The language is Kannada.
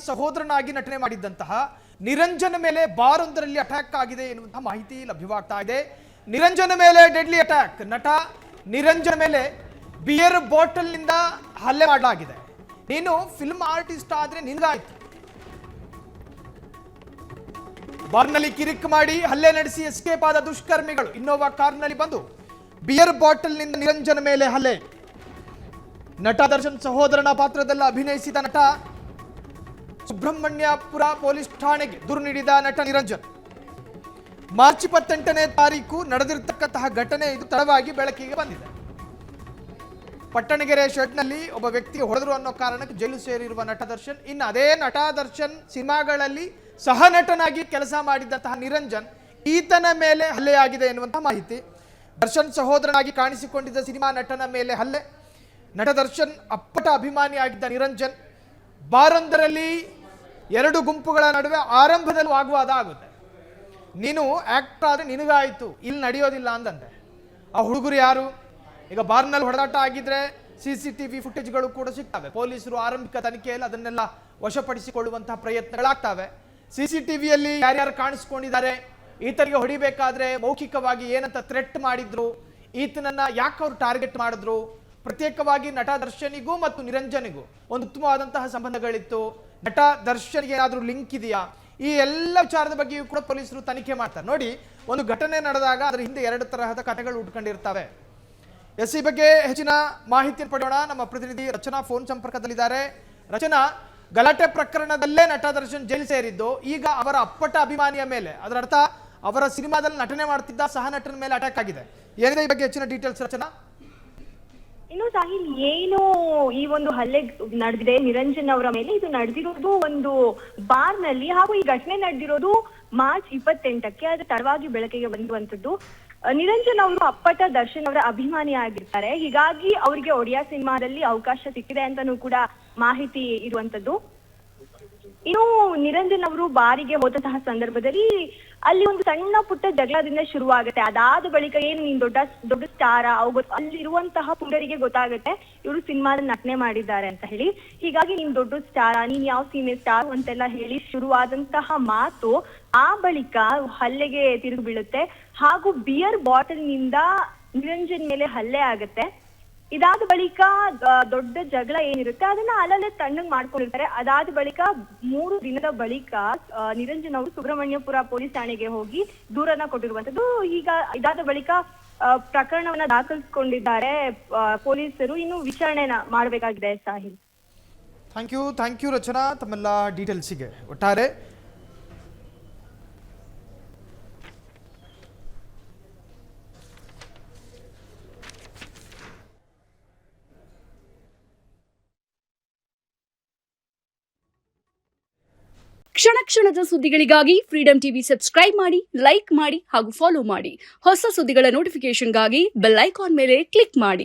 ಸಹೋದರನಾಗಿ ನಟನೆ ಮಾಡಿದ್ದಂತಹ ನಿರಂಜನ್ ಮೇಲೆ ಬಾರೊಂದರಲ್ಲಿ ಅಟ್ಯಾಕ್ ಆಗಿದೆ ಎನ್ನುವಂತಹ ಮಾಹಿತಿ ಲಭ್ಯವಾಗ್ತಾ ಇದೆ. ನಿರಂಜನ್ ಮೇಲೆ ಡೆಡ್ಲಿ ಅಟ್ಯಾಕ್. ನಟ ನಿರಂಜನ್ ಮೇಲೆ ಬಿಯರ್ ಬಾಟಲ್ ನಿಂದ ಹಲ್ಲೆ ಮಾಡಲಾಗಿದೆ. ನೀನು ಫಿಲ್ಮ್ ಆರ್ಟಿಸ್ಟ್ ಆದ್ರೆ ನಿನಗಾಯ್ತು. ಬಾರ್ನಲ್ಲಿ ಕಿರಿಕ್ ಮಾಡಿ ಹಲ್ಲೆ ನಡೆಸಿ ಎಸ್ಕೇಪ್ ಆದ ದುಷ್ಕರ್ಮಿಗಳು ಇನ್ನೋವಾ ಕಾರ್ನಲ್ಲಿ ಬಂದು ಬಿಯರ್ ಬಾಟಲ್ ನಿಂದ ನಿರಂಜನ್ ಮೇಲೆ ಹಲ್ಲೆ. ನಟ ದರ್ಶನ್ ಸಹೋದರನ ಪಾತ್ರದಲ್ಲಿ ಅಭಿನಯಿಸಿದ ನಟ ಸುಬ್ರಹ್ಮಣ್ಯಪುರ ಪೊಲೀಸ್ ಠಾಣೆಗೆ ದೂರು ನೀಡಿದ ನಟ ನಿರಂಜನ್. ಮಾರ್ಚ್ 28ನೇ ತಾರೀಕು ನಡೆದಿರತಕ್ಕಂತಹ ಘಟನೆ ಇದು ತಡವಾಗಿ ಬೆಳಕಿಗೆ ಬಂದಿದೆ. ಪಟ್ಟಣಗೆರೆ ಶೆಡ್ನಲ್ಲಿ ಒಬ್ಬ ವ್ಯಕ್ತಿಗೆ ಹೊಡೆದ್ರು ಅನ್ನೋ ಕಾರಣಕ್ಕೆ ಜೈಲು ಸೇರಿರುವ ನಟ ದರ್ಶನ್, ಇನ್ನು ಅದೇ ನಟ ದರ್ಶನ್ ಸಿನಿಮಾಗಳಲ್ಲಿ ಸಹ ನಟನಾಗಿ ಕೆಲಸ ಮಾಡಿದಂತಹ ನಿರಂಜನ್ ಈತನ ಮೇಲೆ ಹಲ್ಲೆಯಾಗಿದೆ ಎನ್ನುವಂತಹ ಮಾಹಿತಿ. ದರ್ಶನ್ ಸಹೋದರನಾಗಿ ಕಾಣಿಸಿಕೊಂಡಿದ್ದ ಸಿನಿಮಾ ನಟನ ಮೇಲೆ ಹಲ್ಲೆ. ನಟ ದರ್ಶನ್ ಅಪ್ಪಟ ಅಭಿಮಾನಿಯಾಗಿದ್ದ ನಿರಂಜನ್ ಬಾರೊಂದರಲ್ಲಿ ಎರಡು ಗುಂಪುಗಳ ನಡುವೆ ಆರಂಭದಲ್ಲಿ ವಾಗ್ವಾದ ಆಗುತ್ತೆ. ನೀನು ಆಕ್ಟರ್ ಆದರೆ ನಿನಗಾಯಿತು, ಇಲ್ಲಿ ನಡೆಯೋದಿಲ್ಲ ಅಂದಂತೆ. ಆ ಹುಡುಗರು ಯಾರು? ಈಗ ಬಾರ್ನಲ್ಲಿ ಹೊಡೆದಾಟ ಆಗಿದ್ರೆ CCTV ಫುಟೇಜ್ಗಳು ಕೂಡ ಸಿಗ್ತವೆ. ಪೊಲೀಸರು ಆರಂಭಿಕ ತನಿಖೆಯಲ್ಲಿ ಅದನ್ನೆಲ್ಲ ವಶಪಡಿಸಿಕೊಳ್ಳುವಂತಹ ಪ್ರಯತ್ನಗಳಾಗ್ತವೆ. CCTVಯಲ್ಲಿ ಯಾರ್ಯಾರು ಕಾಣಿಸ್ಕೊಂಡಿದ್ದಾರೆ, ಈತನಿಗೆ ಹೊಡಿಬೇಕಾದ್ರೆ ಮೌಖಿಕವಾಗಿ ಏನಂತ ಥ್ರೆಟ್ ಮಾಡಿದ್ರು, ಈತನನ್ನ ಯಾಕೆ ಅವ್ರು ಟಾರ್ಗೆಟ್ ಮಾಡಿದ್ರು, ಪ್ರತ್ಯೇಕವಾಗಿ ನಟ ದರ್ಶನಿಗೂ ಮತ್ತು ನಿರಂಜನಿಗೂ ಒಂದು ಉತ್ತಮವಾದಂತಹ ಸಂಬಂಧಗಳಿತ್ತು, ನಟ ದರ್ಶನ್ಗೆ ಏನಾದರೂ ಲಿಂಕ್ ಇದೆಯಾ, ಈ ಎಲ್ಲ ವಿಚಾರದ ಬಗ್ಗೆಯೂ ಕೂಡ ಪೊಲೀಸರು ತನಿಖೆ ಮಾಡ್ತಾರೆ. ನೋಡಿ, ಒಂದು ಘಟನೆ ನಡೆದಾಗ ಅದರ ಹಿಂದೆ ಎರಡು ತರಹದ ಕಥೆಗಳು ಉಟ್ಕೊಂಡಿರ್ತವೆ. ಈ ಬಗ್ಗೆ ಹೆಚ್ಚಿನ ಮಾಹಿತಿಯನ್ನು ಪಡೆಯೋಣ. ನಮ್ಮ ಪ್ರತಿನಿಧಿ ರಚನಾ ಫೋನ್ ಸಂಪರ್ಕದಲ್ಲಿದ್ದಾರೆ. ರಚನಾ, ಗಲಾಟೆ ಪ್ರಕರಣದಲ್ಲೇ ನಟ ದರ್ಶನ್ ಜೈಲು ಸೇರಿದ್ದು, ಈಗ ಅವರ ಅಪ್ಪಟ ಅಭಿಮಾನಿಯ ಮೇಲೆ, ಅದರ ಅರ್ಥ ಅವರ ಸಿನಿಮಾದಲ್ಲಿ ನಟನೆ ಮಾಡ್ತಿದ್ದ ಸಹ ನಟನ ಮೇಲೆ ಅಟ್ಯಾಕ್ ಆಗಿದೆ. ಏನಿದೆ ಈ ಬಗ್ಗೆ ಹೆಚ್ಚಿನ ಡೀಟೇಲ್ಸ್ ರಚನಾ? ಇನ್ನು ಸಾಹಿಲ್, ಏನು ಈ ಒಂದು ಹಲ್ಲೆ ನಡೆದಿದೆ ನಿರಂಜನ್ ಅವರ ಮೇಲೆ, ಇದು ನಡೆದಿರೋದು ಒಂದು ಬಾರ್ ನಲ್ಲಿ, ಹಾಗೂ ಈ ಘಟನೆ ನಡೆದಿರೋದು ಮಾರ್ಚ್ 28ಕ್ಕೆ. ಅದು ತಡವಾಗಿ ಬೆಳಕಿಗೆ ಬಂದಿರುವಂತದ್ದು. ನಿರಂಜನ್ ಅವರು ಅಪ್ಪಟ ದರ್ಶನ್ ಅವರ ಅಭಿಮಾನಿ ಆಗಿರ್ತಾರೆ, ಹೀಗಾಗಿ ಅವರಿಗೆ ಒಡಿಯಾ ಸಿನಿಮಾದಲ್ಲಿ ಅವಕಾಶ ಸಿಕ್ಕಿದೆ ಅಂತಾನೂ ಕೂಡ ಮಾಹಿತಿ ಇರುವಂತದ್ದು. ಇನ್ನು ನಿರಂಜನ್ ಅವರು ಬಾರಿಗೆ ಹೋದಂತಹ ಸಂದರ್ಭದಲ್ಲಿ ಅಲ್ಲಿ ಒಂದು ಸಣ್ಣ ಪುಟ್ಟ ಜಗಳದಿಂದ ಶುರುವಾಗುತ್ತೆ. ಅದಾದ ಬಳಿಕ ಏನು ನೀನ್ ದೊಡ್ಡ ಸ್ಟಾರ, ಅಲ್ಲಿರುವಂತಹ ಪುಂಡರಿಗೆ ಗೊತ್ತಾಗುತ್ತೆ ಇವರು ಸಿನಿಮಾದಲ್ಲಿ ನಟನೆ ಮಾಡಿದ್ದಾರೆ ಅಂತ ಹೇಳಿ. ಹೀಗಾಗಿ ನೀನ್ ದೊಡ್ಡ ಸ್ಟಾರ, ನೀನ್ ಯಾವ ಸೀಮೆ ಸ್ಟಾರ್ ಅಂತೆಲ್ಲ ಹೇಳಿ ಶುರುವಾದಂತಹ ಮಾತು ಆ ಬಳಿಕ ಹಲ್ಲೆಗೆ ತಿರುಗಿ ಬೀಳುತ್ತೆ, ಹಾಗೂ ಬಿಯರ್ ಬಾಟಲ್ ನಿಂದ ನಿರಂಜನ್ ಮೇಲೆ ಹಲ್ಲೆ ಆಗತ್ತೆ. ಇದಾದ ಬಳಿಕ ದೊಡ್ಡ ಜಗಳ ಏನಿರುತ್ತೆ ಅದನ್ನ ಅಲ್ಲಲ್ಲೇ ತಣ್ಣಗ್ ಮಾಡ್ಕೊಂಡಿರ್ತಾರೆ. ಅದಾದ ಬಳಿಕ 3 ದಿನದ ಬಳಿಕ ನಿರಂಜನ್ ಅವರು ಸುಬ್ರಹ್ಮಣ್ಯಪುರ ಪೊಲೀಸ್ ಠಾಣೆಗೆ ಹೋಗಿ ದೂರನ್ನ ಕೊಟ್ಟಿರುವಂತದ್ದು. ಈಗ ಇದಾದ ಬಳಿಕ ಪ್ರಕರಣವನ್ನ ದಾಖಲಿಸಿಕೊಂಡಿದ್ದಾರೆ ಪೊಲೀಸರು. ಇನ್ನು ವಿಚಾರಣೆನ ಮಾಡಬೇಕಾಗಿದೆ. ಸಾಹಿಲ್, ಥ್ಯಾಂಕ್ ಯು ರಚನಾ ತಮ್ಮೆಲ್ಲ ಡೀಟೇಲ್ಸಿಗೆ. ಒಟ್ಟಾರೆ ಕ್ಷಣ ಕ್ಷಣದ ಸುದ್ದಿಗಳಿಗಾಗಿ ಫ್ರೀಡಂ ಟಿವಿ ಸಬ್ಸ್ಕ್ರೈಬ್ ಮಾಡಿ, ಲೈಕ್ ಮಾಡಿ ಹಾಗೂ ಫಾಲೋ ಮಾಡಿ. ಹೊಸ ಸುದ್ದಿಗಳ ನೋಟಿಫಿಕೇಶನ್ಗಾಗಿ ಬೆಲ್ ಐಕಾನ್ ಮೇಲೆ ಕ್ಲಿಕ್ ಮಾಡಿ.